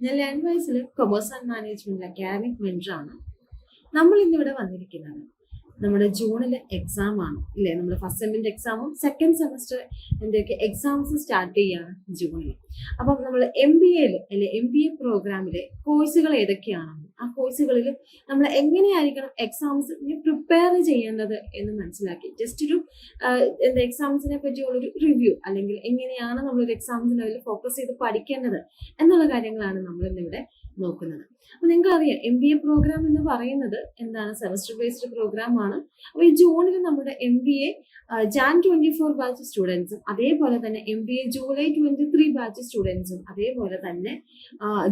ഞാൻ ലേൺ വൈസിൽ കൊമേഴ്സ് ആൻഡ് മാനേജ്മെന്റ് അക്കാഡമിക് മെന്ററാണ്. നമ്മൾ ഇന്നിവിടെ വന്നിരിക്കുന്നത് നമ്മുടെ ജൂണിലെ എക്സാം ആണ് ഇല്ലേ. നമ്മുടെ ഫസ്റ്റ് സെമ്മിന്റെ എക്സാമും സെക്കൻഡ് സെമസ്റ്റർ എന്തൊക്കെ എക്സാംസ് സ്റ്റാർട്ട് ചെയ്യാണ് ജൂണിൽ. അപ്പം നമ്മൾ MBA അല്ലെ MBA പ്രോഗ്രാമിലെ കോഴ്സുകൾ ഏതൊക്കെയാണെന്ന്, ആ കോഴ്സുകളിൽ നമ്മൾ എങ്ങനെയായിരിക്കണം എക്സാംസ് പ്രിപ്പയർ ചെയ്യേണ്ടത് എന്ന് മനസ്സിലാക്കി ജസ്റ്റ് ഒരു എക്സാംസിനെ പറ്റിയുള്ളൊരു റിവ്യൂ, അല്ലെങ്കിൽ എങ്ങനെയാണ് നമ്മളൊരു എക്സാംസിന് അതിൽ ഫോക്കസ് ചെയ്ത് പഠിക്കേണ്ടത് എന്നുള്ള കാര്യങ്ങളാണ് നമ്മൾ ഇന്നിവിടെ നോക്കുന്നത്. അപ്പൊ നിങ്ങൾക്ക് അറിയാം MBA പ്രോഗ്രാം എന്ന് പറയുന്നത് എന്താണ്, സെമസ്റ്റർ ബേസ്ഡ് പ്രോഗ്രാം ആണ്. അപ്പൊ ഈ ജൂണിൽ നമ്മുടെ MBA Jan 24 ബാച്ച് സ്റ്റുഡൻസും, അതേപോലെ തന്നെ MBA July 23 ബാച്ച് സ്റ്റുഡൻസും, അതേപോലെ തന്നെ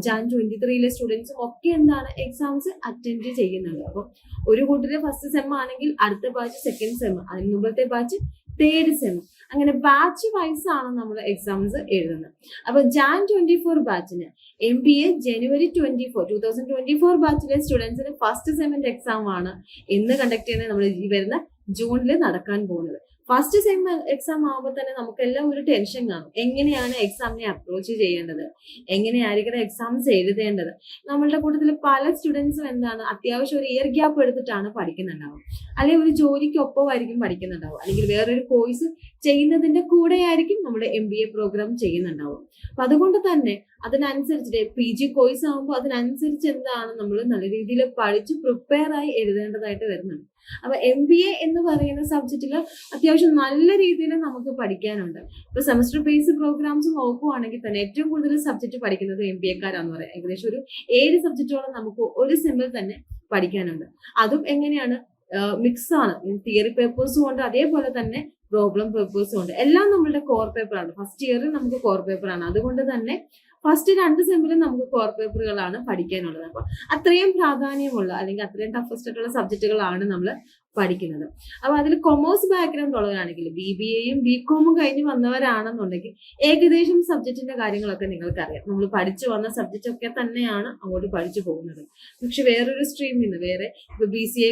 Jan 23 സ്റ്റുഡൻസും ഒക്കെ എന്താണ് എക്സാംസ് അറ്റൻഡ് ചെയ്യുന്നുണ്ട്. അപ്പൊ ഒരു കൂട്ടര് ഫസ്റ്റ് സെം ആണെങ്കിൽ അടുത്ത ബാച്ച് സെക്കൻഡ് സെം, അതിന് മുമ്പത്തെ ബാച്ച് തേർഡ് സെം, അങ്ങനെ ബാച്ച് വൈസ് ആണ് നമ്മൾ എക്സാംസ് എഴുതുന്നത്. അപ്പൊ Jan 24 ബാച്ചിന് MBA January 2024 ബാച്ചിലെ സ്റ്റുഡൻസിന് ഫസ്റ്റ് സെമിന്റെ എക്സാം ആണ് ഇന്ന് കണ്ടക്ട് ചെയ്യുന്നത്. നമ്മൾ ഈ വരുന്ന ജൂണിൽ നടക്കാൻ പോകുന്നത്. ഫസ്റ്റ് സെം എക്സാം ആകുമ്പോൾ തന്നെ നമുക്കെല്ലാം ഒരു ടെൻഷൻ കാണും. എങ്ങനെയാണ് എക്സാമിനെ അപ്രോച്ച് ചെയ്യേണ്ടത്, എങ്ങനെയായിരിക്കണം എക്സാംസ് എഴുതേണ്ടത്. നമ്മളുടെ കൂട്ടത്തിൽ പല സ്റ്റുഡൻസും എന്താണ് അത്യാവശ്യം ഒരു ഇയർ ഗ്യാപ്പ് എടുത്തിട്ടാണ് പഠിക്കുന്നുണ്ടാവും, അല്ലെങ്കിൽ ഒരു ജോലിക്കൊപ്പമായിരിക്കും പഠിക്കുന്നുണ്ടാവും, അല്ലെങ്കിൽ വേറൊരു കോഴ്സ് ചെയ്യുന്നതിന്റെ കൂടെയായിരിക്കും നമ്മുടെ MBA പ്രോഗ്രാം ചെയ്യുന്നുണ്ടാവും. അപ്പൊ അതുകൊണ്ട് തന്നെ അതിനനുസരിച്ച് PG കോഴ്സ് ആകുമ്പോൾ അതിനനുസരിച്ച് എന്താണ് നമ്മൾ നല്ല രീതിയിൽ പഠിച്ച് പ്രിപ്പയർ ആയി എഴുതേണ്ടതായിട്ട് വരുന്നുണ്ട്. അപ്പൊ MBA എന്ന് പറയുന്ന സബ്ജക്റ്റിൽ അത്യാവശ്യം നല്ല രീതിയിൽ നമുക്ക് പഠിക്കാനുണ്ട്. ഇപ്പൊ സെമസ്റ്റർ ബേസ്ഡ് പ്രോഗ്രാംസ് നോക്കുവാണെങ്കിൽ തന്നെ ഏറ്റവും കൂടുതൽ സബ്ജക്ട് പഠിക്കുന്നത് MBA-ക്കാരാന്ന് പറയാം. ഏകദേശം ഒരു 7 സബ്ജക്റ്റോളം നമുക്ക് ഒരു സെമ്മിൽ തന്നെ പഠിക്കാനുണ്ട്. അതും എങ്ങനെയാണ്, മിക്സ് ആണ്. തിയറി പേപ്പേഴ്സും ഉണ്ട്, അതേപോലെ തന്നെ പ്രോബ്ലം പേപ്പേഴ്സും ഉണ്ട്. എല്ലാം നമ്മളുടെ കോർ പേപ്പറാണ്. ഫസ്റ്റ് ഇയറിൽ നമുക്ക് കോർ പേപ്പറാണ്. അതുകൊണ്ട് തന്നെ ഫസ്റ്റ് 2 സെമ്മിലും നമുക്ക് കോർ പേപ്പറുകളാണ് പഠിക്കാനുള്ളത്. അപ്പൊ അത്രയും പ്രാധാന്യമുള്ള അല്ലെങ്കിൽ അത്രയും ടഫസ്റ്റ് ആയിട്ടുള്ള സബ്ജക്റ്റുകളാണ് നമ്മൾ പഠിക്കുന്നത്. അപ്പൊ അതിൽ കൊമേഴ്സ് ബാക്ക്ഗ്രൗണ്ട് ഉള്ളവരാണെങ്കിൽ BBA-യും BCom-ഉം കഴിഞ്ഞ് വന്നവരാണെന്നുണ്ടെങ്കിൽ ഏകദേശം സബ്ജക്റ്റിന്റെ കാര്യങ്ങളൊക്കെ നിങ്ങൾക്കറിയാം. നമ്മൾ പഠിച്ചു വന്ന സബ്ജക്റ്റ് ഒക്കെ തന്നെയാണ് അങ്ങോട്ട് പഠിച്ചു പോകുന്നത്. പക്ഷെ വേറൊരു സ്ട്രീമിൽ നിന്ന് വേറെ ഇപ്പൊ BCA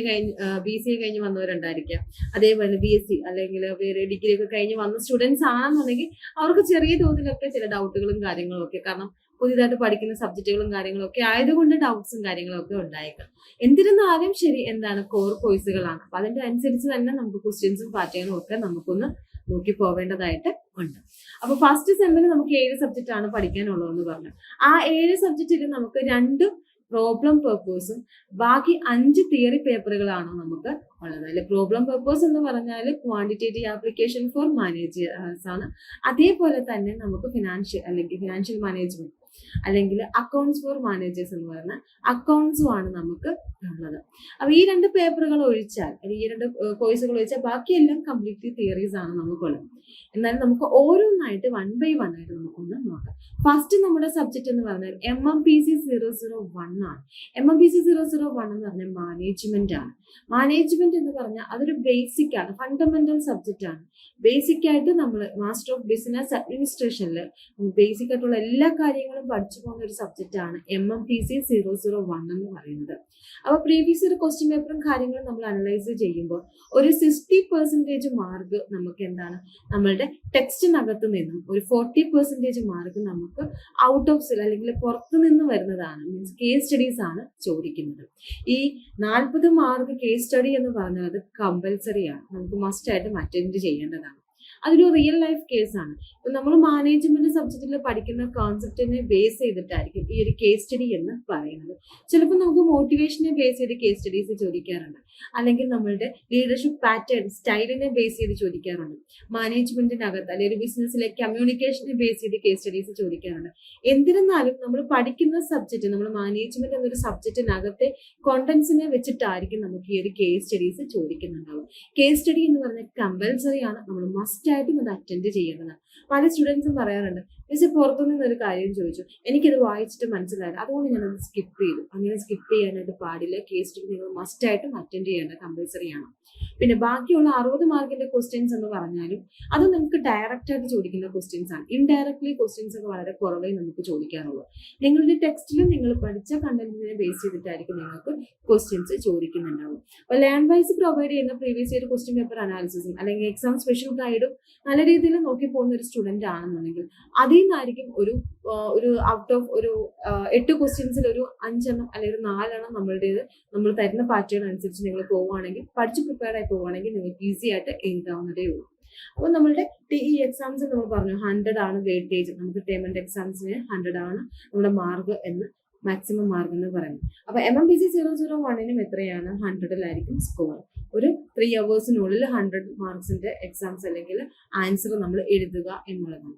കഴിഞ്ഞ് വന്നവരുണ്ടായിരിക്കാം, അതേപോലെ BSc അല്ലെങ്കിൽ വേറെ ഡിഗ്രി ഒക്കെ കഴിഞ്ഞ് വന്ന സ്റ്റുഡൻസ് ആണെന്നുണ്ടെങ്കിൽ അവർക്ക് ചെറിയ തോതിലൊക്കെ ചില ഡൗട്ടുകളും കാര്യങ്ങളും ഒക്കെ, കാരണം പുതിയതായിട്ട് പഠിക്കുന്ന സബ്ജക്റ്റുകളും കാര്യങ്ങളും ഒക്കെ ആയതുകൊണ്ട് ഡൗട്ട്സും കാര്യങ്ങളും ഒക്കെ ഉണ്ടായേക്കാം. എന്നിരുന്നാലും ശരി, എന്താണ് കോർ കോഴ്സുകളാണ്. അപ്പൊ അതിന്റെ അനുസരിച്ച് തന്നെ നമുക്ക് ക്വസ്റ്റ്യൻസും പാറ്റേണും ഒക്കെ നമുക്കൊന്ന് നോക്കി പോവേണ്ടതായിട്ട് ഉണ്ട്. അപ്പൊ ഫസ്റ്റ് സെമ്മിൽ നമുക്ക് 7 സബ്ജക്റ്റ് ആണ് പഠിക്കാനുള്ളതെന്ന് പറഞ്ഞു. ആ 7 സബ്ജക്റ്റിൽ നമുക്ക് 2 പ്രോബ്ലം പേപ്പേഴ്സും ബാക്കി 5 തിയറി പേപ്പറുകളാണ് നമുക്ക് ഉള്ളത്. അല്ലെ പ്രോബ്ലം പേപ്പേഴ്സ് എന്ന് പറഞ്ഞാൽ ക്വാണ്ടിറ്റേറ്റീവ് ആപ്ലിക്കേഷൻ ഫോർ മാനേജേഴ്സ് ആണ്. അതേപോലെ തന്നെ നമുക്ക് ഫിനാൻഷ്യൽ മാനേജ്മെന്റ് അല്ലെങ്കിൽ അക്കൗണ്ട്സ് ഫോർ മാനേജേഴ്സ് എന്ന് പറഞ്ഞ അക്കൗണ്ട്സും ആണ് നമുക്ക് ഉള്ളത്. അപ്പൊ ഈ 2 പേപ്പറുകൾ ഒഴിച്ചാൽ, അല്ലെങ്കിൽ ഈ 2 കോഴ്സുകൾ ഒഴിച്ചാൽ ബാക്കിയെല്ലാം കംപ്ലീറ്റ്ലി തിയറീസ് ആണ് നമുക്കുള്ളത്. എന്നാലും നമുക്ക് ഓരോന്നായിട്ട് 1 by 1 ആയിട്ട് നമുക്കൊന്ന് നോക്കാം. ഫസ്റ്റ് നമ്മുടെ സബ്ജക്ട് എന്ന് പറഞ്ഞാൽ MMPC 001 ആണ്. MMPC 001 എന്ന് പറഞ്ഞാൽ മാനേജ്മെന്റ് ആണ്. മാനേജ്മെന്റ് എന്ന് പറഞ്ഞാൽ അതൊരു ബേസിക് ആണ്, ഫണ്ടമെന്റൽ സബ്ജക്റ്റ് ആണ്. ബേസിക് ആയിട്ട് നമ്മൾ മാസ്റ്റർ ഓഫ് ബിസിനസ് അഡ്മിനിസ്ട്രേഷനിൽ ബേസിക് ആയിട്ടുള്ള എല്ലാ കാര്യങ്ങളും പഠിച്ചു പോകുന്ന ഒരു സബ്ജക്റ്റ് ആണ് MMPC 001 എന്ന് പറയുന്നത്. അപ്പൊ പ്രീവിയസ് ഒരു ക്വസ്റ്റ്യൻ പേപ്പറും കാര്യങ്ങളും നമ്മൾ അനലൈസ് ചെയ്യുമ്പോൾ ഒരു 60% മാർക്ക് നമുക്ക് എന്താണ് നമ്മളുടെ ടെക്സ്റ്റിനകത്ത് നിന്നും ഒരു 40% മാർക്ക് നമുക്ക് ഔട്ട് ഓഫ് സിൽ അല്ലെങ്കിൽ പുറത്തു നിന്ന് വരുന്നതാണ്. മീൻസ് കേസ് സ്റ്റഡീസ് ആണ് ചോദിക്കുന്നത്. ഈ 40 മാർക്ക് കേസ് സ്റ്റഡി എന്ന് പറഞ്ഞാൽ അത് കമ്പൽസറി ആണ്, നമുക്ക് മസ്റ്റ് ആയിട്ടും അറ്റൻഡ് ചെയ്യേണ്ടതാണ്. അതൊരു റിയൽ ലൈഫ് കേസാണ്. ഇപ്പൊ നമ്മൾ മാനേജ്മെന്റ് സബ്ജക്റ്റിൽ പഠിക്കുന്ന കോൺസെപ്റ്റിനെ ബേസ് ചെയ്തിട്ടായിരിക്കും ഈ ഒരു കേസ് സ്റ്റഡി എന്ന് പറയുന്നത്. ചിലപ്പോൾ നമുക്ക് മോട്ടിവേഷനെ ബേസ് ചെയ്ത് കേസ് സ്റ്റഡീസ് ചോദിക്കാറുണ്ട്, അല്ലെങ്കിൽ നമ്മളുടെ ലീഡർഷിപ്പ് പാറ്റേൺ സ്റ്റൈലിനെ ബേസ് ചെയ്ത് ചോദിക്കാറുണ്ട്. മാനേജ്മെന്റിനകത്ത് അല്ലെങ്കിൽ ഒരു ബിസിനസ്സിലെ കമ്മ്യൂണിക്കേഷനെ ബേസ് ചെയ്ത് കേസ് സ്റ്റഡീസ് ചോദിക്കാറുണ്ട്. എന്നിരുന്നാലും നമ്മൾ പഠിക്കുന്ന സബ്ജക്റ്റ്, നമ്മൾ മാനേജ്മെന്റ് എന്നൊരു സബ്ജക്റ്റിനകത്തെ കോണ്ടന്റ്സിനെ വെച്ചിട്ടായിരിക്കും നമുക്ക് ഈ ഒരു കേസ് സ്റ്റഡീസ് ചോദിക്കുന്നുണ്ടാവും. കേസ് സ്റ്റഡി എന്ന് പറഞ്ഞാൽ കമ്പൽസറി ആണ്, നമ്മൾ മസ്റ്റ് ആയിട്ടും അത് അറ്റൻഡ് ചെയ്യേണ്ടതാണ്. പല സ്റ്റുഡൻസും പറയാറുണ്ട്, പക്ഷെ പുറത്തുനിന്ന് ഒരു കാര്യം ചോദിച്ചു, എനിക്കിത് വായിച്ചിട്ട് മനസ്സിലായില്ല, അതുകൊണ്ട് ഞാനത് സ്കിപ്പ് ചെയ്തു. അങ്ങനെ സ്കിപ്പ് ചെയ്യാനായിട്ട് പാടില്ല. കേസ് സ്റ്റഡി നിങ്ങൾ മസ്റ്റ് ആയിട്ടും അറ്റൻഡ് ചെയ്യേണ്ട കമ്പൽസറി ആണ്. പിന്നെ ബാക്കിയുള്ള 60 മാർക്കിന്റെ ക്വസ്റ്റ്യൻസ് എന്ന് പറഞ്ഞാലും അത് നമുക്ക് ഡയറക്റ്റ് ആയിട്ട് ചോദിക്കുന്ന ക്വസ്റ്റ്യൻസ് ആണ്. ഇൻഡയറക്ട്ലി ക്വസ്റ്റ്യൻസ് ഒക്കെ വളരെ കുറവേ നമുക്ക് ചോദിക്കാറുള്ളൂ. നിങ്ങളുടെ ടെക്സ്റ്റിലും നിങ്ങൾ പഠിച്ച കണ്ടന്റിനെ ബേസ് ചെയ്തിട്ടായിരിക്കും നിങ്ങൾക്ക് ക്വസ്റ്റ്യൻസ് ചോദിക്കുന്നുണ്ടാവും. അപ്പൊ ലേൺ വൈസ് പ്രൊവൈഡ് ചെയ്യുന്ന പ്രീവിയസ് ഇയർ ക്വസ്റ്റ്യൻ പേപ്പർ അനാലിസിസും അല്ലെങ്കിൽ എക്സാം സ്പെഷ്യൽ ഗൈഡും നല്ല രീതിയിൽ നോക്കി പോകുന്ന ഒരു സ്റ്റുഡന്റ് ആണെന്നുണ്ടെങ്കിൽ അതിൽ അതിൽ നിന്നായിരിക്കും ഒരു ഔട്ട് ഓഫ് ഒരു 8 ക്വസ്റ്റ്യൻസിൽ ഒരു 5 അല്ലെങ്കിൽ 4 നമ്മളുടേത് നമ്മൾ തരുന്ന പാറ്റേൺ അനുസരിച്ച് നിങ്ങൾ പോവുകയാണെങ്കിൽ, പഠിച്ച് പ്രിപ്പയർഡ് ആയി പോവുകയാണെങ്കിൽ നിങ്ങൾക്ക് ഈസി ആയിട്ട് എഴുതാവുന്നതേ ഉള്ളൂ. അപ്പോൾ നമ്മളുടെ TE എക്സാംസ് നമ്മൾ പറഞ്ഞു 100 ആണ് വെയിറ്റേജ്. നമുക്ക് ടേം എക്സാംസിന് 100 ആണ് നമ്മുടെ മാർക്ക് എന്ന്, മാക്സിമം മാർക്ക് എന്ന് പറയുന്നത്. അപ്പൊ MMPC 001 എത്രയാണ്? 100ലായിരിക്കും സ്കോർ. ഒരു 3 hours 100 മാർക്സിന്റെ എക്സാംസ് അല്ലെങ്കിൽ ആൻസർ നമ്മൾ എഴുതുക എന്നുള്ളതാണ്.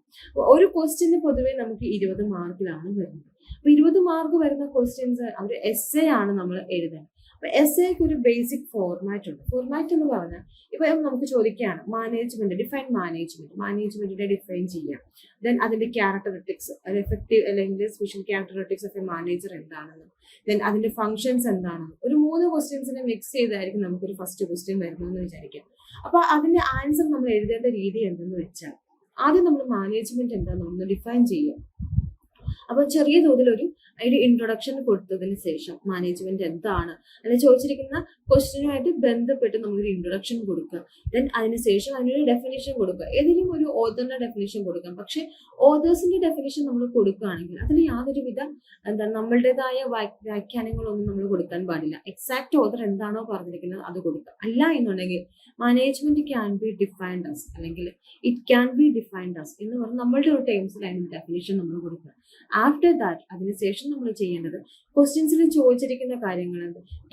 ഒരു ക്വസ്റ്റ്യന് പൊതുവെ നമുക്ക് 20 മാർക്കിലാണ് വരുന്നത്. അപ്പൊ 20 മാർക്ക് വരുന്ന ക്വസ്റ്റ്യൻസ് ഒരു എസ്സേ ആണ് നമ്മൾ എഴുതേണ്ടത്. അപ്പൊ എസ്സേക്ക് ഒരു ബേസിക് ഫോർമാറ്റ് ഉണ്ട്. ഫോർമാറ്റ് എന്ന് പറഞ്ഞാൽ ഇപ്പൊ നമുക്ക് ചോദിക്കുകയാണ് മാനേജ്മെന്റിനെ ഡിഫൈൻ ചെയ്യാം. ദെൻ അതിന്റെ ക്യാരക്ടറിസ്റ്റിക്സ്, എഫക്റ്റീവ് അല്ലെങ്കിൽ special characteristics of A manager എന്താണെന്ന്, ദെൻ അതിന്റെ ഫംഗ്ഷൻസ് എന്താണെന്ന്, ഒരു 3 ക്വസ്റ്റ്യൻസിനെ മിക്സ് ചെയ്തായിരിക്കും നമുക്കൊരു ഫസ്റ്റ് ക്വസ്റ്റ്യൻ വരുന്നതെന്ന് വിചാരിക്കാം. അപ്പൊ അതിന്റെ ആൻസർ നമ്മൾ എഴുതേണ്ട രീതി എന്തെന്ന് വെച്ചാൽ, ആദ്യം നമ്മൾ മാനേജ്മെന്റ് എന്താണെന്ന് ഡിഫൈൻ ചെയ്യാം. അപ്പൊ ചെറിയ തോതിൽ ഒരു ഇൻട്രൊഡക്ഷൻ കൊടുത്തതിന് ശേഷം മാനേജ്മെന്റ് എന്താണ് അല്ലെങ്കിൽ ചോദിച്ചിരിക്കുന്ന ക്വസ്റ്റ്യനുമായിട്ട് ബന്ധപ്പെട്ട് നമ്മളൊരു ഇൻട്രൊഡക്ഷൻ കൊടുക്കുക. ദെൻ അതിനുശേഷം അതിനൊരു ഡെഫിനേഷൻ കൊടുക്കുക. ഏതെങ്കിലും ഒരു ഓതറിന്റെ ഡെഫിനേഷൻ കൊടുക്കാം. പക്ഷെ ഓതേഴ്സിന്റെ ഡെഫിനേഷൻ നമ്മൾ കൊടുക്കുകയാണെങ്കിൽ അതിൽ യാതൊരുവിധ നമ്മളുടേതായ വ്യാഖ്യാനങ്ങളൊന്നും നമ്മൾ കൊടുക്കാൻ പാടില്ല. എക്സാക്ട് ഓതർ എന്താണോ പറഞ്ഞിരിക്കുന്നത് അത് കൊടുക്കുക. അല്ല എന്നുണ്ടെങ്കിൽ management can be defined as അല്ലെങ്കിൽ it can be defined as എന്ന് പറഞ്ഞ് നമ്മളുടെ ഒരു ടേംസിൽ അതിന്റെ ഡെഫിനേഷൻ നമ്മൾ കൊടുക്കുക. ആഫ്റ്റർ ദാറ്റ് അതിനുശേഷം നമ്മൾ ചെയ്യേണ്ടത് ക്വസ്റ്റ്യൻസിൽ ചോദിച്ചിരിക്കുന്ന കാര്യങ്ങൾ,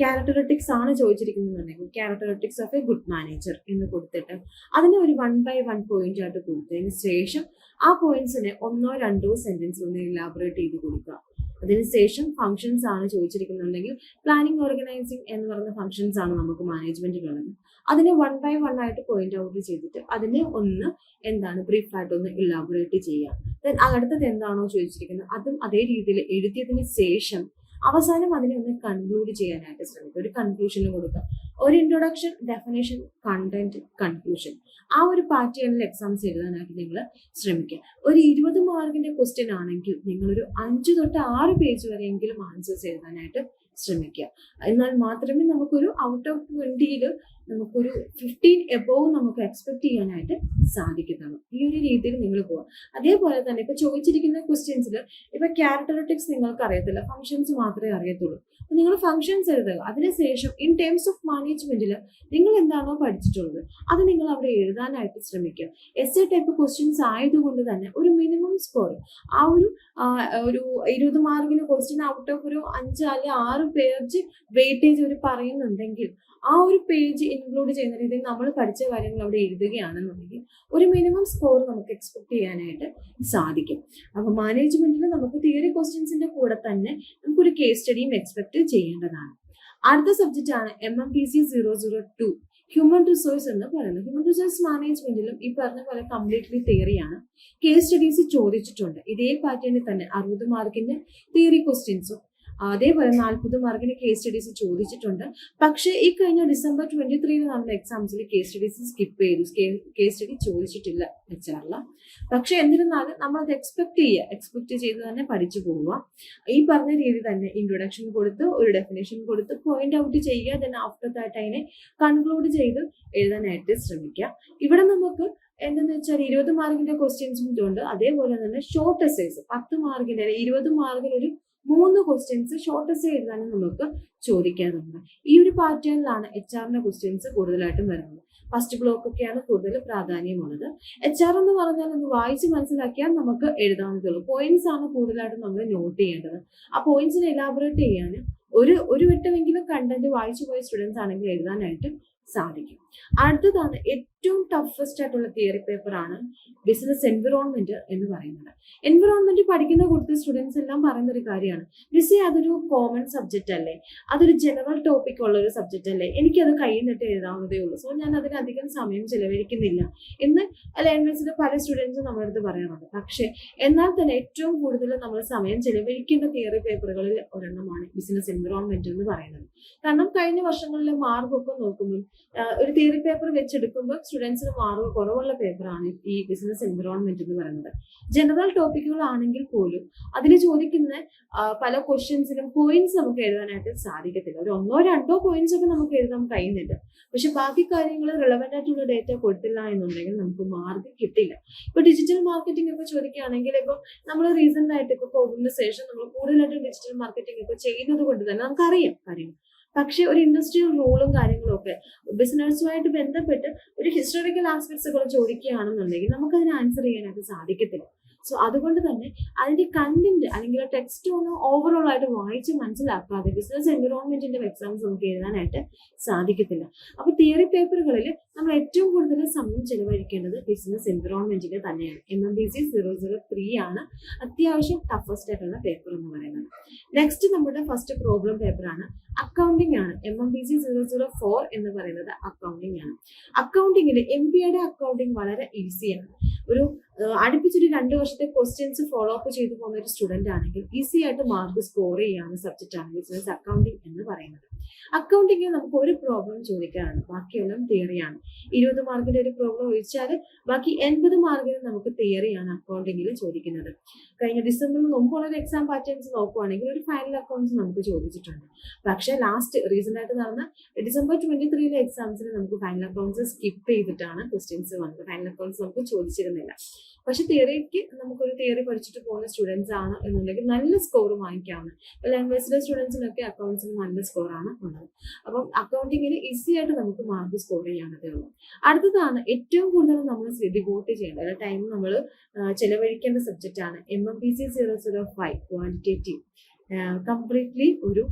ക്യാരക്ടറിസ്റ്റിക്സ് ആണ് ചോദിച്ചിരിക്കുന്നുണ്ടെങ്കിൽ characteristics of a good manager എന്ന് കൊടുത്തിട്ട് അതിനെ ഒരു 1 by 1 പോയിന്റ് ആയിട്ട് കൊടുത്തതിന് ശേഷം ആ പോയിന്റ്സിനെ 1 or 2 സെന്റൻസ് ഒന്ന് ഇലാബറേറ്റ് ചെയ്ത് കൊടുക്കുക. അതിനുശേഷം ഫംഗ്ഷൻസ് ആണ് ചോദിച്ചിരിക്കുന്നുണ്ടെങ്കിൽ പ്ലാനിങ് ഓർഗനൈസിങ് എന്ന് പറയുന്ന ഫംഗ്ഷൻസ് ആണ് നമുക്ക് മാനേജ്മെന്റിലുള്ളത്. അതിനെ 1 by 1 ആയിട്ട് പോയിന്റ് ഔട്ട് ചെയ്തിട്ട് അതിനെ ഒന്ന് ബ്രീഫായിട്ട് ഒന്ന് ഇലാബറേറ്റ് ചെയ്യുക. ദെൻ അടുത്തത് എന്താണോ ചോദിച്ചിരിക്കുന്നത് അതും അതേ രീതിയിൽ എഴുതിയതിന് ശേഷം അവസാനം അതിനെ ഒന്ന് കൺക്ലൂഡ് ചെയ്യാനായിട്ട് ശ്രമിക്കുക. ഒരു കൺക്ലൂഷന് കൊടുക്കുക. ഒരു ഇൻട്രൊഡക്ഷൻ, ഡെഫിനേഷൻ, കണ്ടന്റ്, കൺക്ലൂഷൻ. ആ ഒരു പാറ്റേണിൽ എക്സാംസ് എഴുതാനായിട്ട് നിങ്ങൾ ശ്രമിക്കുക. ഒരു 20 മാർക്കിന്റെ ക്വസ്റ്റ്യൻ ആണെങ്കിൽ നിങ്ങളൊരു 5 തൊട്ട് 6 പേജ് വരെയെങ്കിലും ആൻസേഴ്സ് എഴുതാനായിട്ട് ശ്രമിക്കുക. എന്നാൽ മാത്രമേ നമുക്കൊരു ഔട്ട് ഓഫ് 20ൽ നമുക്കൊരു 15 എബോവ് നമുക്ക് എക്സ്പെക്ട് ചെയ്യാനായിട്ട് സാധിക്കുന്നതാണ്. ഈ ഒരു രീതിയിൽ നിങ്ങൾ പോവാം. അതേപോലെ തന്നെ ഇപ്പൊ ചോദിച്ചിരിക്കുന്ന ക്വസ്റ്റ്യൻസിൽ ഇപ്പൊ ക്യാരക്ടറിസ്റ്റിക്സ് നിങ്ങൾക്ക് അറിയത്തില്ല, ഫംഗ്ഷൻസ് മാത്രമേ അറിയത്തുള്ളൂ. അപ്പൊ നിങ്ങൾ ഫംഗ്ഷൻസ് എഴുതുക. അതിനുശേഷം ഇൻ ടേംസ് ഓഫ് മാനേജ്മെന്റിൽ നിങ്ങൾ എന്താണോ പഠിച്ചിട്ടുള്ളത് അത് നിങ്ങൾ അവിടെ എഴുതാനായിട്ട് ശ്രമിക്കുക. എസ്സേ ടൈപ്പ് ക്വസ്റ്റ്യൻസ് ആയതുകൊണ്ട് തന്നെ ഒരു മിനിമം സ്കോർ ആ ഒരു 20 മാർക്കിന് ക്വസ്റ്റ്യൻ ഔട്ട് ഓഫ് ഒരു 5 അല്ലെങ്കിൽ 6 പേജ് വെയിറ്റേജ് അവർ പറയുന്നുണ്ടെങ്കിൽ ആ ഒരു പേജ് ഇൻക്ലൂഡ് ചെയ്യുന്ന രീതിയിൽ നമ്മൾ പഠിച്ച കാര്യങ്ങൾ അവിടെ എഴുതുകയാണെന്നുണ്ടെങ്കിൽ ഒരു മിനിമം സ്കോർ നമുക്ക് എക്സ്പെക്ട് ചെയ്യാനായിട്ട് സാധിക്കും. അപ്പൊ മാനേജ്മെന്റിൽ നമുക്ക് തിയറി ക്വസ്റ്റ്യൻസിന്റെ കൂടെ തന്നെ നമുക്കൊരു കേസ് സ്റ്റഡിയും എക്സ്പെക്ട് ചെയ്യേണ്ടതാണ്. അടുത്ത സബ്ജക്റ്റ് ആണ് MMPC 002 ഹ്യൂമൻ റിസോഴ്സ് എന്ന് പറയുന്നത്. ഹ്യൂമൻ റിസോഴ്സ് മാനേജ്മെന്റിലും ഈ പറഞ്ഞ പോലെ കംപ്ലീറ്റ്ലി തിയറിയാണ്. കേസ് സ്റ്റഡീസ് ചോദിച്ചിട്ടുണ്ട്. ഇതേ പാറ്റേണിൽ തന്നെ 60 മാർക്കിന്റെ തിയറി ക്വസ്റ്റ്യൻസും അതേപോലെ 40 മാർക്കിന് കേസ് സ്റ്റഡീസ് ചോദിച്ചിട്ടുണ്ട്. പക്ഷേ ഈ കഴിഞ്ഞ December 23 നടന്ന എക്സാംസിൽ കേസ് സ്റ്റഡീസ് സ്കിപ്പ് ചെയ്തു. കേസ് സ്റ്റഡി ചോദിച്ചിട്ടില്ല HR-ല്. പക്ഷെ എന്നിരുന്നാലും നമ്മളത് എക്സ്പെക്ട് ചെയ്ത് തന്നെ പഠിച്ചു പോവുക. ഈ പറഞ്ഞ രീതി തന്നെ ഇൻട്രൊഡക്ഷൻ കൊടുത്ത് ഒരു ഡെഫിനേഷൻ കൊടുത്ത് പോയിന്റ് ഔട്ട് ചെയ്യുക. ദെൻ ആഫ്റ്റർ ദാറ്റ് അതിനെ കൺക്ലൂഡ് ചെയ്ത് എഴുതാനായിട്ട് ശ്രമിക്കുക. ഇവിടെ നമുക്ക് എന്തെന്ന് വെച്ചാൽ 20 മാർക്കിന്റെ ക്വസ്റ്റ്യൻസും ഉണ്ട്. അതേപോലെ തന്നെ ഷോർട്ട് എസ്സേസ് 10 മാർക്കിന്റെ 20 മാർക്കിന് ഒരു 3 ക്വസ്റ്റ്യൻസ് ഷോർട്ട് എസ്സേ എഴുതാനും നമുക്ക് ചോദിക്കാറുണ്ട്. ഈ ഒരു പാറ്റേണിലാണ് HR-ന്റെ ക്വസ്റ്റ്യൻസ് കൂടുതലായിട്ടും വരുന്നത്. ഫസ്റ്റ് ബ്ലോക്ക് ഒക്കെയാണ് കൂടുതൽ പ്രാധാന്യമുള്ളത്. HR എന്ന് പറഞ്ഞാൽ ഒന്ന് വായിച്ച് മനസ്സിലാക്കിയാൽ നമുക്ക് എഴുതാവുന്നതുള്ളൂ. പോയിന്റ്സ് ആണ് കൂടുതലായിട്ടും നമ്മൾ നോട്ട് ചെയ്യേണ്ടത്. ആ പോയിന്റ്സിനെ എലാബറേറ്റ് ചെയ്യാൻ ഒരു വട്ടമെങ്കിലും കണ്ടന്റ് വായിച്ചു പോയ സ്റ്റുഡൻസ് ആണെങ്കിൽ എഴുതാനായിട്ട് സാധിക്കും. അടുത്തതാണ് ഏറ്റവും ടഫസ്റ്റ് ആയിട്ടുള്ള തിയറി പേപ്പർ ആണ് ബിസിനസ് എൻവിറോൺമെന്റ് എന്ന് പറയുന്നത്. എൻവിറോൺമെന്റ് പഠിക്കുന്ന കൂടുതൽ സ്റ്റുഡൻസ് എല്ലാം പറയുന്ന ഒരു കാര്യമാണ്, ബിസി അതൊരു കോമൺ സബ്ജക്റ്റ് അല്ലേ, അതൊരു ജനറൽ ടോപ്പിക് ഉള്ള ഒരു സബ്ജക്റ്റ് അല്ലേ, എനിക്കത് കയ്യിൽ നിന്നിട്ട് എഴുതാവുന്നതേ ഉള്ളൂ, സോ ഞാൻ അതിനധികം സമയം ചെലവഴിക്കുന്നില്ല എന്ന് ലേണേഴ്സിൽ പല സ്റ്റുഡൻസും നമ്മുടെ അടുത്ത് പറയാറുണ്ട്. പക്ഷെ എന്നാൽ തന്നെ ഏറ്റവും കൂടുതൽ നമ്മൾ സമയം ചെലവഴിക്കേണ്ട തിയറി പേപ്പറുകളിൽ ഒരെണ്ണമാണ് ബിസിനസ് എൻവിറോൺമെന്റ് എന്ന് പറയുന്നത്. കാരണം കഴിഞ്ഞ വർഷങ്ങളിലെ മാർക്കൊക്കെ നോക്കുമ്പോൾ ഒരു തിയറി പേപ്പർ വെച്ചെടുക്കുമ്പോൾ സ്റ്റുഡൻസിന് മാർക്ക് കുറവുള്ള പേപ്പറാണ് ഈ ബിസിനസ് എൻവിറോൺമെന്റ് എന്ന് പറയുന്നത്. ജനറൽ ടോപ്പിക്കുകളാണെങ്കിൽ പോലും അതിൽ ചോദിക്കുന്ന പല ക്വസ്റ്റ്യൻസിനും പോയിന്റ്സ് നമുക്ക് എഴുതാനായിട്ട് സാധിക്കത്തില്ല. ഒരു 1-2 പോയിന്റ്സ് ഒക്കെ നമുക്ക് എഴുതാൻ കഴിയുന്നുണ്ട്. പക്ഷെ ബാക്കി കാര്യങ്ങൾ റിലവന്റ് ആയിട്ടുള്ള ഡേറ്റ കൊടുത്തില്ല എന്നുണ്ടെങ്കിൽ നമുക്ക് മാർക്ക് കിട്ടില്ല. ഇപ്പൊ ഡിജിറ്റൽ മാർക്കറ്റിംഗ് ഒക്കെ ചോദിക്കുകയാണെങ്കിൽ ഇപ്പൊ നമ്മൾ റീസെന്റ് ആയിട്ട് ഇപ്പൊ കോവിഡിന് ശേഷം നമ്മൾ കൂടുതലായിട്ട് ഡിജിറ്റൽ മാർക്കറ്റിംഗ് ഒക്കെ ചെയ്യുന്നത് കൊണ്ട് തന്നെ നമുക്കറിയാം കാര്യങ്ങൾ. പക്ഷെ ഒരു ഇൻഡസ്ട്രിയൽ റൂളും കാര്യങ്ങളും ഒക്കെ ബിസിനസ്സുമായിട്ട് ബന്ധപ്പെട്ട് ഒരു ഹിസ്റ്റോറിക്കൽ ആസ്പെക്ട്സുകൾ ചോദിക്കുകയാണെന്നുണ്ടെങ്കിൽ നമുക്കതിന് ആൻസർ ചെയ്യാനായിട്ട് സാധിക്കത്തില്ല. സോ അതുകൊണ്ട് തന്നെ അതിന്റെ കണ്ടന്റ് അല്ലെങ്കിൽ ടെക്സ്റ്റ് ഒന്ന് ഓവറോൾ ആയിട്ട് വായിച്ച് മനസ്സിലാക്കാതെ ബിസിനസ് എൻവിറോൺമെന്റിന്റെ എക്സാംസ് നമുക്ക് എഴുതാനായിട്ട് സാധിക്കത്തില്ല. അപ്പൊ തിയറി പേപ്പറുകളിൽ നമ്മൾ ഏറ്റവും കൂടുതൽ സമയം ചെലവഴിക്കേണ്ടത് ബിസിനസ് എൻവിറോൺമെന്റിന്റെ തന്നെയാണ്. MMBC 003 ആണ് അത്യാവശ്യം ടഫസ്റ്റ് ആയിട്ടുള്ള പേപ്പർ എന്ന് പറയുന്നത്. നെക്സ്റ്റ് നമ്മുടെ ഫസ്റ്റ് പ്രോബ്ലം പേപ്പറാണ് അക്കൗണ്ടിംഗ് ആണ്. MMBC 004 എന്ന് പറയുന്നത് അക്കൗണ്ടിംഗ് ആണ്. അക്കൗണ്ടിങ്ങിൽ MBAയുടെ അക്കൗണ്ടിങ് വളരെ ഈസിയാണ്. ഒരു അടുപ്പിച്ചൊരു 2 വർഷത്തെ ക്വസ്റ്റ്യൻസ് ഫോളോ അപ്പ് ചെയ്തു പോകുന്ന ഒരു സ്റ്റുഡന്റ് ആണെങ്കിൽ ഈസി ആയിട്ട് മാർക്ക് സ്കോർ ചെയ്യാവുന്ന സബ്ജക്റ്റ് ആണ് ബിസിനസ് അക്കൗണ്ടിങ് എന്ന് പറയുന്നത്. അക്കൗണ്ടിങ്ങിൽ നമുക്ക് ഒരു പ്രോബ്ലം ചോദിക്കാനാണ്, ബാക്കിയെല്ലാം തിയറിയാണ്. 20 മാർക്കിന്റെ ഒരു പ്രോബ്ലം ഒഴിച്ചാൽ ബാക്കി 80 മാർക്കിന് നമുക്ക് തിയറിയാണ് അക്കൗണ്ടിങ്ങിൽ ചോദിക്കുന്നത്. കഴിഞ്ഞ ഡിസംബറിന് മുമ്പുള്ള ഒരു എക്സാം പാറ്റേൺസ് നോക്കുവാണെങ്കിൽ ഒരു ഫൈനൽ അക്കൗണ്ട്സ് നമുക്ക് ചോദിച്ചിട്ടുണ്ട്. പക്ഷെ ലാസ്റ്റ് റീസെന്റ് ആയിട്ട് നടന്ന ഡിസംബർ 23 എക്സാംസിന് നമുക്ക് ഫൈനൽ അക്കൗണ്ട്സ് സ്കിപ്പ് ചെയ്തിട്ടാണ് ക്വസ്റ്റ്യൻസ് വന്നത്. ഫൈനൽ അക്കൗണ്ട്സ് നമുക്ക് ചോദിച്ചിരുന്നില്ല. പക്ഷെ തിയറിക്ക് നമുക്കൊരു തിയറി പഠിച്ചിട്ട് പോകുന്ന സ്റ്റുഡൻസ് ആണ് എന്നുണ്ടെങ്കിൽ നല്ല സ്കോർ വാങ്ങിക്കാവുന്ന. ഇപ്പൊ ലാംഗ്വേജിലെ സ്റ്റുഡൻസിനൊക്കെ അക്കൗണ്ട്സിന് നല്ല സ്കോറാണ് ഉള്ളത്. അപ്പം അക്കൗണ്ടിങ്ങിന് ഈസി ആയിട്ട് നമുക്ക് മാർക്ക് സ്കോർ ചെയ്യാനതേ ഉള്ളൂ. അടുത്തതാണ് ഏറ്റവും കൂടുതൽ നമ്മൾ ഡിവോട്ട് ചെയ്യേണ്ട ടൈം നമ്മൾ ചെലവഴിക്കേണ്ട സബ്ജക്റ്റ് ആണ് MMBC 005 ക്വാണ്ടിറ്റേറ്റീവ്. കംപ്ലീറ്റ്ലി ഒരു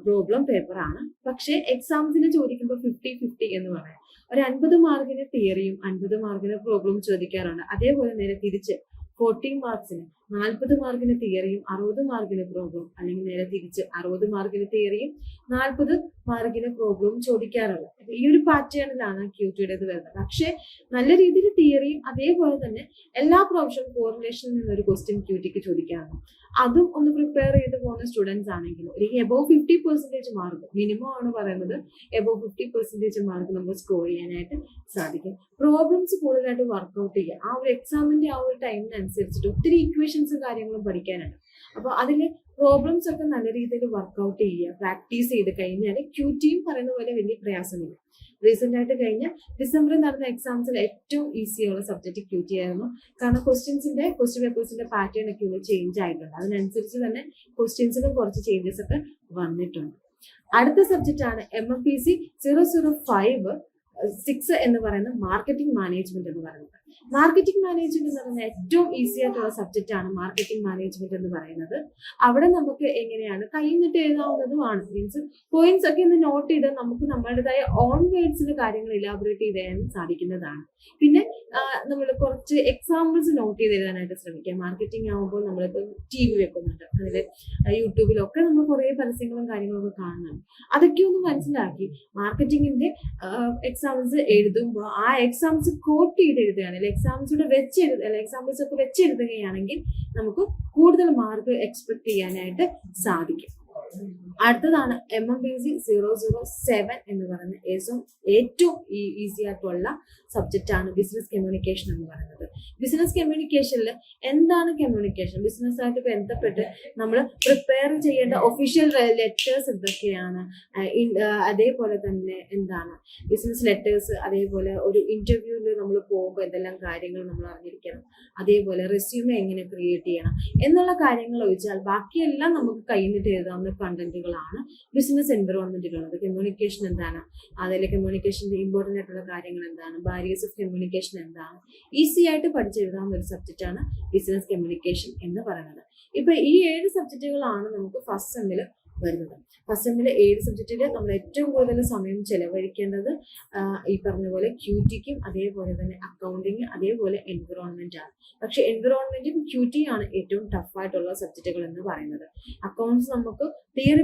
പ്രോബ്ലം പേപ്പർ ആണ്. പക്ഷെ എക്സാംസിന് ചോദിക്കുമ്പോൾ 50-50 എന്ന് പറയാം. ഒരു 50 മാർക്കിന് തിയറിയും 50 മാർക്കിന് പ്രോബ്ലം ചോദിക്കാറുണ്ട്. അതേപോലെ നേരെ തിരിച്ച് 40 മാർക്സിന് 40 മാർക്കിന് തിയറിയും 60 മാർക്കിന് പ്രോബ്ലം, അല്ലെങ്കിൽ നേരെ തിരിച്ച് 60 മാർക്കിന് തിയറിയും 40 മാർക്കിന് പ്രോബ്ലം ചോദിക്കാറുള്ളത്. ഈ ഒരു പാറ്റേണിലാണ് ക്യൂറ്റിയുടേത് വരുന്നത്. പക്ഷെ നല്ല രീതിയിൽ തിയറിയും അതേപോലെ തന്നെ എല്ലാ പ്രാവശ്യവും കോറിലേഷനിൽ നിന്നൊരു ക്വസ്റ്റ്യൻ ക്യൂറ്റിക്ക് ചോദിക്കാറുണ്ട്. അതും ഒന്ന് പ്രിപ്പയർ ചെയ്ത് പോകുന്ന സ്റ്റുഡൻസ് ആണെങ്കിൽ ഒരു എബോവ് 50% മാർക്ക് മിനിമം ആണ് പറയുന്നത്. എബോവ് 50% മാർക്ക് നമുക്ക് സ്കോർ ചെയ്യാനായിട്ട് സാധിക്കും. പ്രോബ്ലംസ് കൂടുതലായിട്ട് വർക്ക്ഔട്ട് ചെയ്യുക. ആ ഒരു എക്സാമിന്റെ ആ ഒരു ടൈമിനനുസരിച്ചിട്ട് ഒത്തിരി ഇക്വേഷൻസും കാര്യങ്ങളും പഠിക്കാനുണ്ട്. അപ്പൊ അതിൽ പ്രോബ്ലംസ് ഒക്കെ നല്ല രീതിയിൽ വർക്ക്ഔട്ട് ചെയ്യുക, പ്രാക്ടീസ് ചെയ്ത് കഴിഞ്ഞാൽ ക്യൂറ്റിയും പറയുന്ന പോലെ വലിയ പ്രയാസമില്ല. റീസെന്റ് ആയിട്ട് കഴിഞ്ഞ ഡിസംബറിൽ നടന്ന എക്സാംസിൽ ഏറ്റവും ഈസിയുള്ള സബ്ജക്ട് ക്യൂറ്റി ആയിരുന്നു. കാരണം ക്വസ്റ്റ്യൻ പേപ്പേഴ്സിന്റെ പാറ്റേൺ ഒക്കെ ഒന്ന് ചേഞ്ച് ആയിട്ടുണ്ട്. അതിനനുസരിച്ച് തന്നെ ക്വസ്റ്റ്യൻസിലും കുറച്ച് ചേഞ്ചസ് ഒക്കെ വന്നിട്ടുണ്ട്. അടുത്ത സബ്ജക്റ്റ് ആണ് MMBC 005-6 എന്ന് പറയുന്ന മാർക്കറ്റിംഗ് മാനേജ്മെന്റ് എന്ന് പറയുന്നത്. മാർക്കറ്റിംഗ് മാനേജ്മെന്റ് എന്ന് പറയുന്നത് ഏറ്റവും ഈസി ആയിട്ടുള്ള സബ്ജക്റ്റ് ആണ് മാർക്കറ്റിംഗ് മാനേജ്മെന്റ് എന്ന് പറയുന്നത്. അവിടെ നമുക്ക് എങ്ങനെയാണ് കൈന്നിട്ട് എഴുതാവുന്നതുമാണ്. മീൻസ് പോയിന്റ്സ് ഒക്കെ ഒന്ന് നോട്ട് ചെയ്ത് നമുക്ക് നമ്മുടേതായ ഓൺ വേർഡ്സിന്റെ കാര്യങ്ങൾ ഇലാബറേറ്റ് ചെയ്യാൻ സാധിക്കുന്നതാണ്. പിന്നെ നമ്മൾ കുറച്ച് എക്സാമ്പിൾസ് നോട്ട് ചെയ്ത് എഴുതാനായിട്ട് ശ്രമിക്കുക. മാർക്കറ്റിംഗ് ആകുമ്പോൾ നമ്മളിപ്പോൾ TV വെക്കുന്നുണ്ട്, അതിൽ യൂട്യൂബിലൊക്കെ നമ്മൾ കുറേ പരസ്യങ്ങളും കാര്യങ്ങളൊക്കെ കാണുന്നുണ്ട്. അതൊക്കെ ഒന്ന് മനസ്സിലാക്കി മാർക്കറ്റിംഗിന്റെ എക്സാംസ് എഴുതുമ്പോൾ ആ എക്സാംസ് കോട്ട് ചെയ്ത് എഴുതുകയാണ്, എക്സാമ്പിൾസ് ഒക്കെ വെച്ചെഴുതുകയാണെങ്കിൽ നമുക്ക് കൂടുതൽ മാർക്ക് എക്സ്പെക്ട് ചെയ്യാനായിട്ട് സാധിക്കും. അടുത്തതാണ് MMBC 007 എന്ന് പറയുന്ന ഏറ്റവും ഈസി ആയിട്ടുള്ള സബ്ജക്റ്റ് ആണ് ബിസിനസ് കമ്മ്യൂണിക്കേഷൻ എന്ന് പറയുന്നത്. ബിസിനസ് കമ്മ്യൂണിക്കേഷനിൽ എന്താണ് കമ്മ്യൂണിക്കേഷൻ, ബിസിനസ്സായിട്ട് ബന്ധപ്പെട്ട് നമ്മൾ പ്രിപ്പയർ ചെയ്യേണ്ട ഒഫീഷ്യൽ ലെറ്റേഴ്സ് എന്തൊക്കെയാണ്, അതേപോലെ തന്നെ എന്താണ് ബിസിനസ് ലെറ്റേഴ്സ്, അതേപോലെ ഒരു ഇന്റർവ്യൂവിൽ നമ്മൾ പോകുമ്പോൾ എന്തെല്ലാം കാര്യങ്ങൾ നമ്മൾ അറിഞ്ഞിരിക്കണം, അതേപോലെ റെസ്യൂമെ എങ്ങനെ ക്രിയേറ്റ് ചെയ്യണം എന്നുള്ള കാര്യങ്ങൾ ഒഴിച്ചാൽ ബാക്കിയെല്ലാം നമുക്ക് കൈന്നിട്ട് എഴുതാവുന്ന കണ്ടന്റുകളാണ് ബിസിനസ് എൻവിറോൺമെന്റിലുള്ളത്. കമ്മ്യൂണിക്കേഷൻ എന്താണ്, അതിൽ കമ്മ്യൂണിക്കേഷന്റെ ഇമ്പോർട്ടന്റ് ആയിട്ടുള്ള കാര്യങ്ങൾ എന്താണ്, ബാരിയേഴ്സ് ഓഫ് കമ്മ്യൂണിക്കേഷൻ എന്താണ്, ഈസി ആയിട്ട് പഠിച്ചെഴുതാവുന്ന ഒരു സബ്ജക്റ്റ് ആണ് ബിസിനസ് കമ്മ്യൂണിക്കേഷൻ എന്ന് പറയുന്നത്. ഇപ്പൊ ഈ 7 സബ്ജക്റ്റുകളാണ് നമുക്ക് ഫസ്റ്റ് സെമ്മിൽ വരുന്നത്. ഫസ്റ്റ് സെമ്മിലെ 7 സബ്ജക്റ്റിൽ നമ്മൾ ഏറ്റവും കൂടുതൽ സമയം ചെലവഴിക്കേണ്ടത് ഈ പറഞ്ഞ പോലെ ക്യൂറ്റിക്കും അതേപോലെ തന്നെ അക്കൗണ്ടിങ് അതേപോലെ എൻവിറോൺമെന്റ് ആണ്. പക്ഷെ എൻവിറോൺമെന്റും ക്യൂറ്റിയും ആണ് ഏറ്റവും ടഫായിട്ടുള്ള സബ്ജക്റ്റുകൾ എന്ന് പറയുന്നത്. അക്കൗണ്ട്സ് നമുക്ക് തിയറി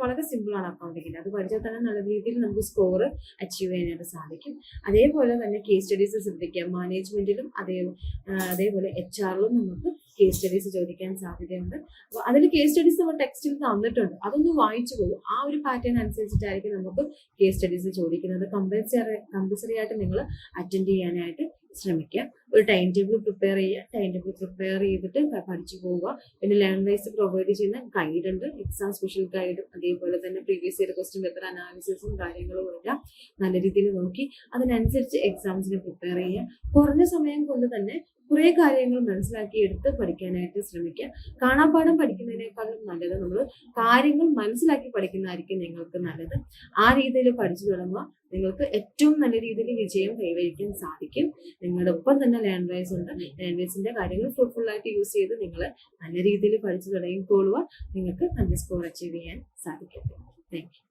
വളരെ സിമ്പിൾ ആണ് അക്കൗണ്ടിങ്ങിന്. അത് പഠിച്ചാൽ തന്നെ നല്ല രീതിയിൽ നമുക്ക് സ്കോർ അച്ചീവ് ചെയ്യാനായിട്ട് സാധിക്കും. അതേപോലെ തന്നെ കേസ് സ്റ്റഡീസ് ശ്രദ്ധിക്കുക. മാനേജ്മെന്റിലും അതേപോലെ HR-ലും നമുക്ക് കേസ് സ്റ്റഡീസ് ചോദിക്കാൻ സാധ്യതയുണ്ട്. അപ്പോൾ അതിൽ കേസ് സ്റ്റഡീസ് നമ്മൾ ടെക്സ്റ്റിൽ തന്നിട്ടുണ്ട്, അതൊന്ന് വായിച്ചു പോകും. ആ ഒരു പാറ്റേൺ അനുസരിച്ചിട്ടായിരിക്കും നമുക്ക് കേസ് സ്റ്റഡീസ് ചോദിക്കുന്നത്. കമ്പൽസറി ആയിട്ട് നിങ്ങൾ അറ്റൻഡ് ചെയ്യാനായിട്ട് ശ്രമിക്കുക. ഒരു ടൈം ടേബിൾ പ്രിപ്പയർ ചെയ്യുക. ടൈം ടേബിൾ പ്രിപ്പയർ ചെയ്തിട്ട് പഠിച്ചു പോവുക. പിന്നെ ലേൺ വൈസ് പ്രൊവൈഡ് ചെയ്യുന്ന ഗൈഡ് ഉണ്ട്, എക്സാം സ്പെഷ്യൽ ഗൈഡും അതേപോലെ തന്നെ പ്രീവിയസ് ഇയർ ക്വസ്റ്റ്യൻ പേപ്പർ അനാലിസിസും കാര്യങ്ങളും എല്ലാം നല്ല രീതിയിൽ നോക്കി അതിനനുസരിച്ച് എക്സാംസിന് പ്രിപ്പയർ ചെയ്യുക. കുറഞ്ഞ സമയം കൊണ്ട് തന്നെ കുറേ കാര്യങ്ങൾ മനസ്സിലാക്കി എടുത്ത് പഠിക്കാനായിട്ട് ശ്രമിക്കുക. കാണാപ്പാഠം പഠിക്കുന്നതിനേക്കാളും നല്ലത് നമ്മൾ കാര്യങ്ങൾ മനസ്സിലാക്കി പഠിക്കുന്നതായിരിക്കും നിങ്ങൾക്ക് നല്ലത്. ആ രീതിയിൽ പഠിച്ചു തുടങ്ങുക. നിങ്ങൾക്ക് ഏറ്റവും നല്ല രീതിയിൽ വിജയം കൈവരിക്കാൻ സാധിക്കും. നിങ്ങളുടെ ഒപ്പം തന്നെ ലേൺ വൈസ് ഉണ്ട്. ലേൺ വൈസിന്റെ കാര്യങ്ങൾ ഫ്രൂട്ട്ഫുൾ ആയിട്ട് യൂസ് ചെയ്ത് നിങ്ങൾ നല്ല രീതിയിൽ പഠിച്ചു തുടങ്ങിക്കൊള്ളുക. നിങ്ങൾക്ക് നല്ല സ്കോർ അച്ചീവ് ചെയ്യാൻ സാധിക്കും. Thank you.